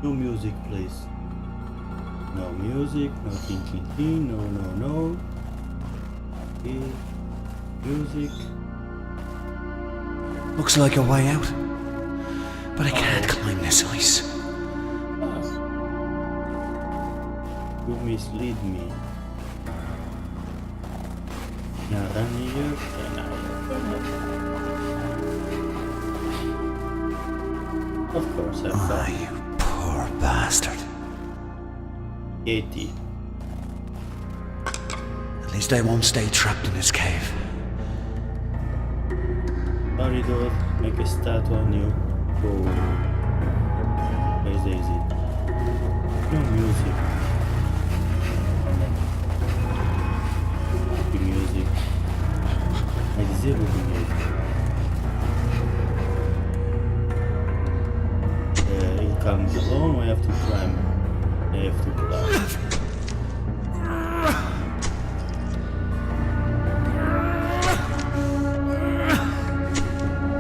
No music, please. No music, no thinking, no. Okay. Music. Looks like a way out. But I can't climb this ice. You mislead me. Now run here and of course I found You poor bastard. 80. At least I won't stay trapped in this cave. Sorry dude, make a statue on you. Go. Easy. No music. The music. Like zero music. It comes alone, we have to climb. I have to climb.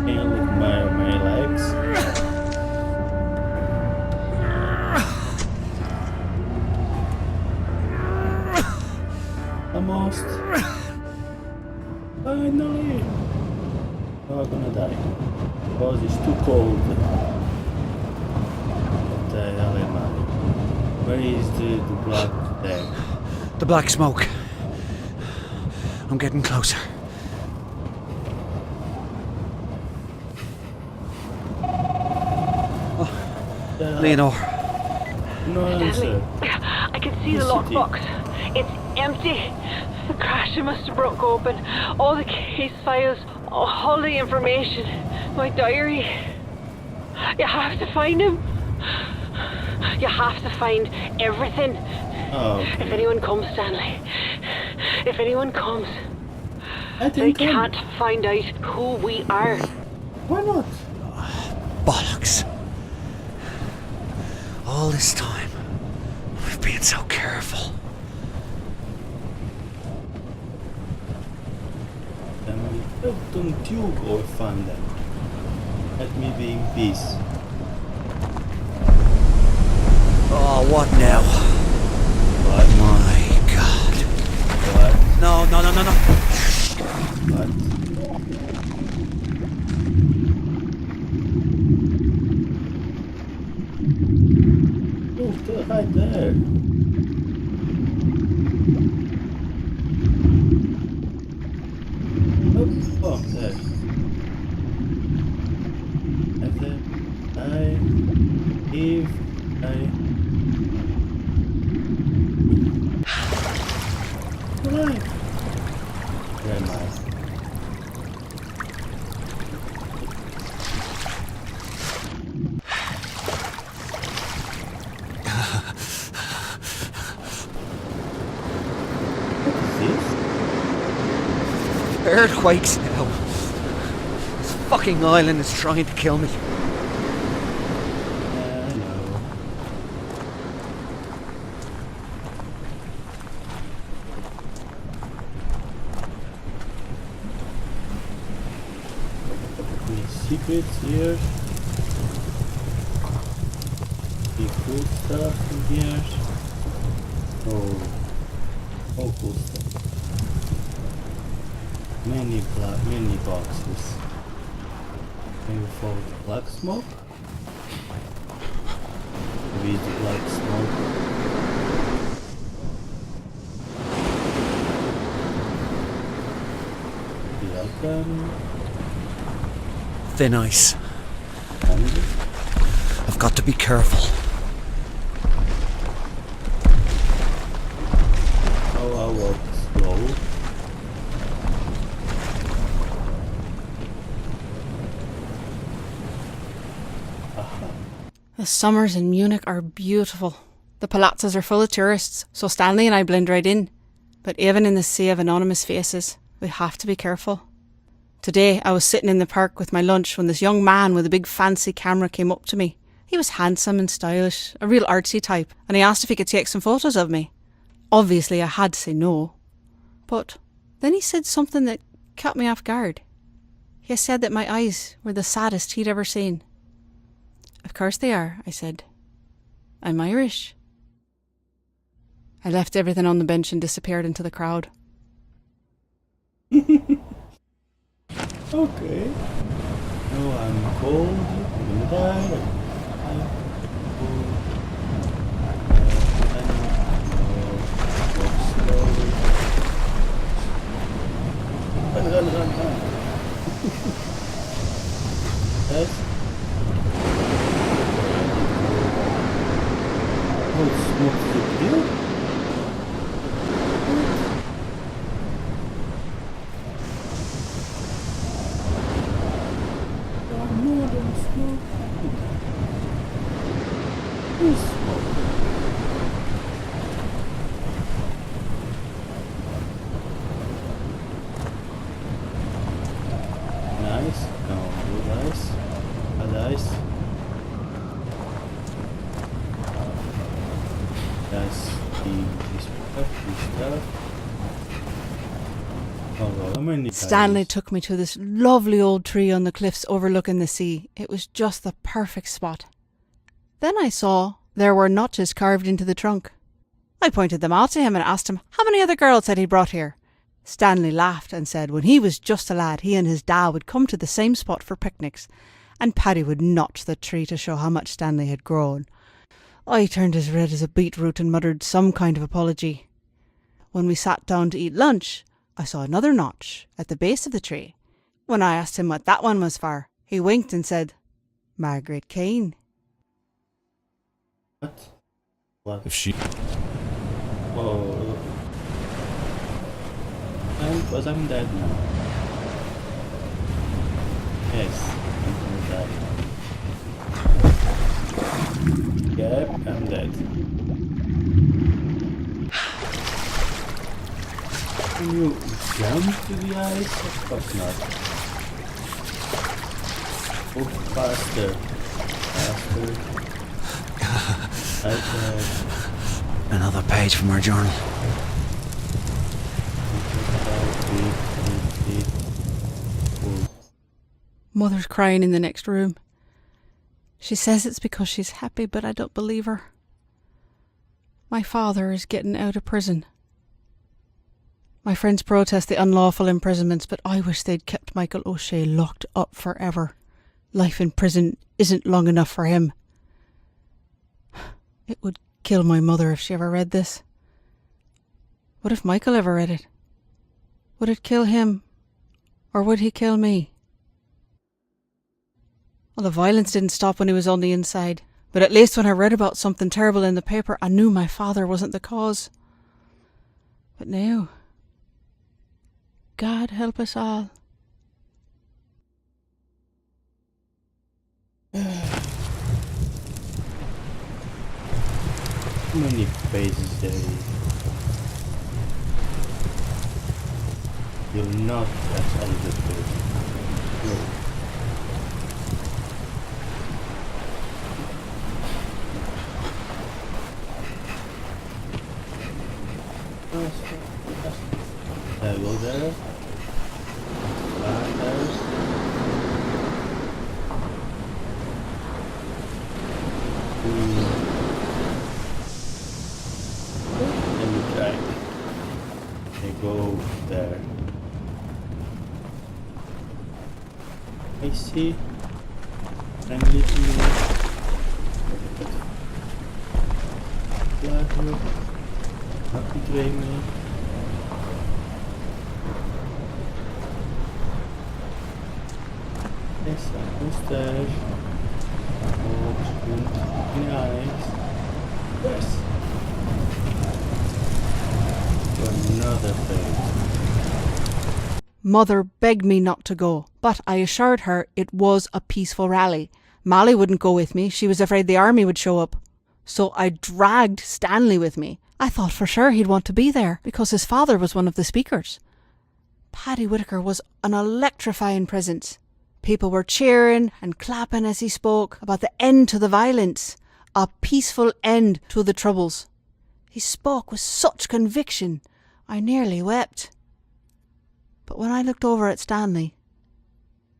And with my legs. Almost. Finally. Oh, I'm gonna die. Because it's too cold. What the hell am I? Where is the black there? The black smoke. I'm getting closer. Leonore. No answer. I can see the lockbox. It's empty. The crasher must have broke open. All the case files, all the information. My diary. You have to find him. You have to find everything. Oh, okay. If anyone comes, Stanley. If anyone comes, I they think can't find out who we are. Why not? Bollocks. All this time, we've been so careful. Why don't you go find them? Let me be in peace. Oh, what now? What? My God. What? No. What? Oh, still right there. Oh, there. Where am I? Earthquakes now. This fucking island is trying to kill me. I know. Any secrets here? Any cool stuff in here? Oh, cool stuff. Many boxes. Maybe for the black smoke? Maybe the black smoke. Maybe I can... Thin ice. find it. I've got to be careful. Oh, I walk slow. The summers in Munich are beautiful. The palazzas are full of tourists, so Stanley and I blend right in. But even in the sea of anonymous faces, we have to be careful. Today, I was sitting in the park with my lunch when this young man with a big fancy camera came up to me. He was handsome and stylish, a real artsy type, and he asked if he could take some photos of me. Obviously, I had to say no. But then he said something that caught me off guard. He said that my eyes were the saddest he'd ever seen. Of course they are, I said. I'm Irish. I left everything on the bench and disappeared into the crowd. Okay. No, I'm cold. I'm gonna die. I'm cold. Walk slowly. Run. Yes. Oh, it's smoke to here. More than smoke. Who's smoke? Nice. No, good ice. Bad ice. That's the stuff. Oh, well, how many Stanley guys? took me to this lovely old tree on the cliffs overlooking the sea. It was just the perfect spot. Then I saw there were notches carved into the trunk. I pointed them out to him and asked him how many other girls had he brought here. Stanley laughed and said when he was just a lad, he and his dad would come to the same spot for picnics, and Paddy would notch the tree to show how much Stanley had grown. I turned as red as a beetroot and muttered some kind of apology. When we sat down to eat lunch, I saw another notch at the base of the tree. When I asked him what that one was for, he winked and said, Margaret Kane. What? If she... Oh. Because I'm dead now. Yes, I'm dead. Yep, I'm dead. Can you jump to the ice? Of course not. Oh, faster. Okay. Another page from our journal. Mother's crying in the next room. She says it's because she's happy, but I don't believe her. My father is getting out of prison. My friends protest the unlawful imprisonments, but I wish they'd kept Michael O'Shea locked up forever. Life in prison isn't long enough for him. It would kill my mother if she ever read this. What if Michael ever read it? Would it kill him? Or would he kill me? Well, the violence didn't stop when he was on the inside, but at least when I read about something terrible in the paper, I knew my father wasn't the cause. But now, God help us all. How many pages there is? You'll not catch all of the pages. No. There, go there. Back there. Let me try. Okay, go there. I see. I'm literally flat. Not betray me. Yes, mustache. Oh, squint in the eyes. Yes. Another page. Mother begged me not to go, but I assured her it was a peaceful rally. Molly wouldn't go with me. She was afraid the army would show up. So I dragged Stanley with me. I thought for sure he'd want to be there because his father was one of the speakers. Paddy Whitaker was an electrifying presence. People were cheering and clapping as he spoke about the end to the violence, a peaceful end to the troubles. He spoke with such conviction, I nearly wept. But when I looked over at Stanley,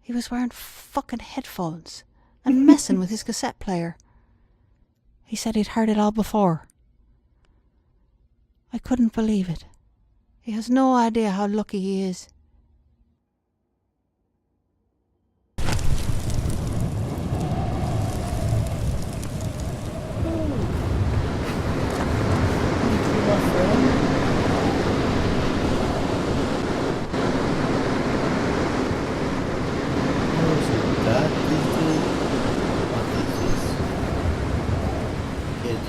he was wearing fucking headphones and messing with his cassette player. He said he'd heard it all before. I couldn't believe it. He has no idea how lucky he is.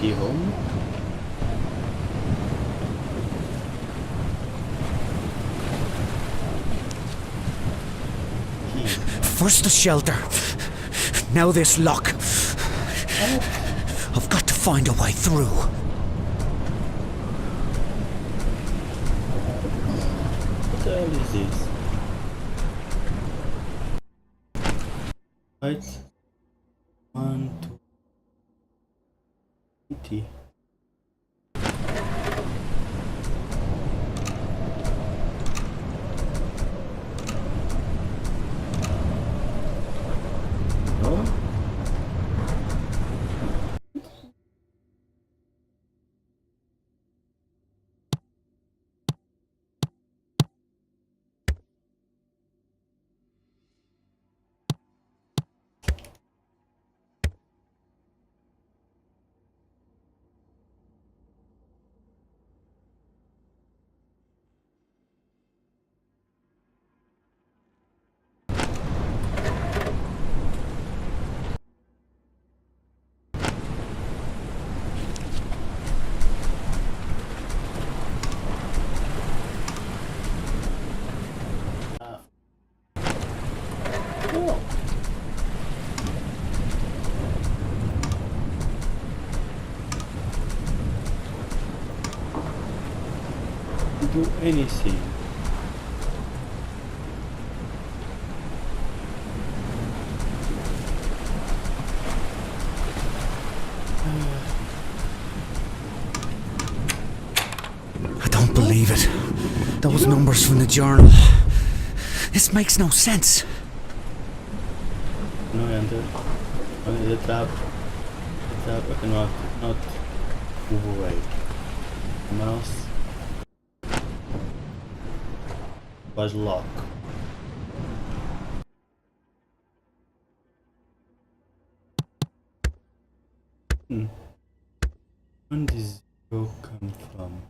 Home. First the shelter, now this lock. I've got to find a way through. What the hell is this? Right. 1, 2, 20. No? Do anything. I don't believe it. Those numbers from the journal. This makes no sense. No, enter. Only the trap. The trap. I cannot not move away. Mouse was locked. When does zero come from?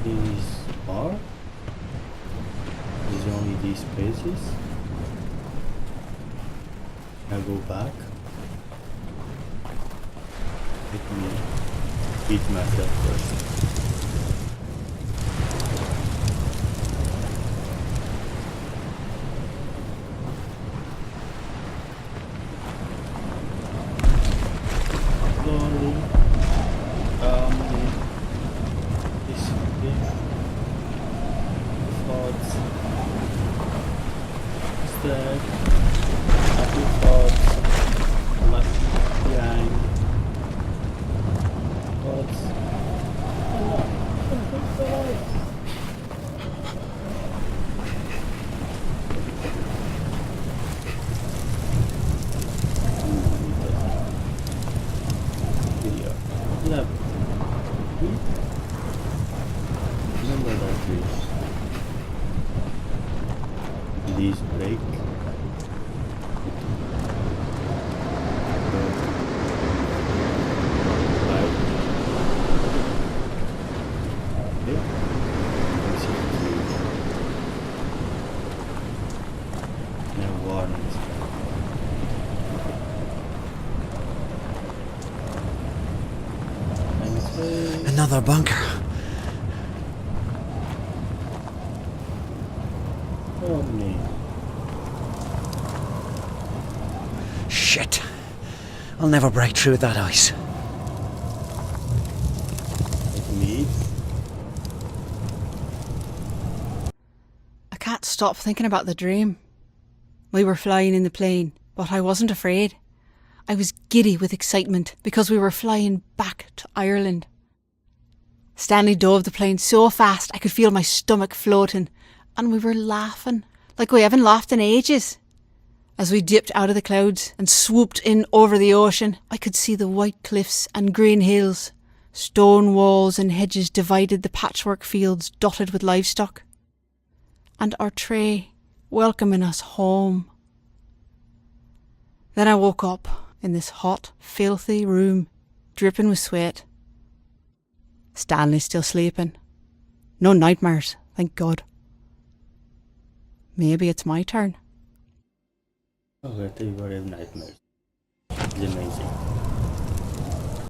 These are? These only these pages? Now go back. Let me beat myself first. Slowly. Thoughts. Instead, happy thoughts. Left behind. Thoughts. Video. Left. Remember that please. Please break. Another bunker. Oh me. Shit. I'll never break through that ice. Let me. stop thinking about the dream. We were flying in the plane, but I wasn't afraid. I was giddy with excitement because we were flying back to Ireland. Stanley dove the plane so fast I could feel my stomach floating, and we were laughing like we haven't laughed in ages. As we dipped out of the clouds and swooped in over the ocean, I could see the white cliffs and green hills. Stone walls and hedges divided the patchwork fields dotted with livestock. And our tray welcoming us home. Then I woke up in this hot, filthy room, dripping with sweat. Stanley's still sleeping. No nightmares, thank God. Maybe it's my turn. Okay, you got nightmares. It's amazing.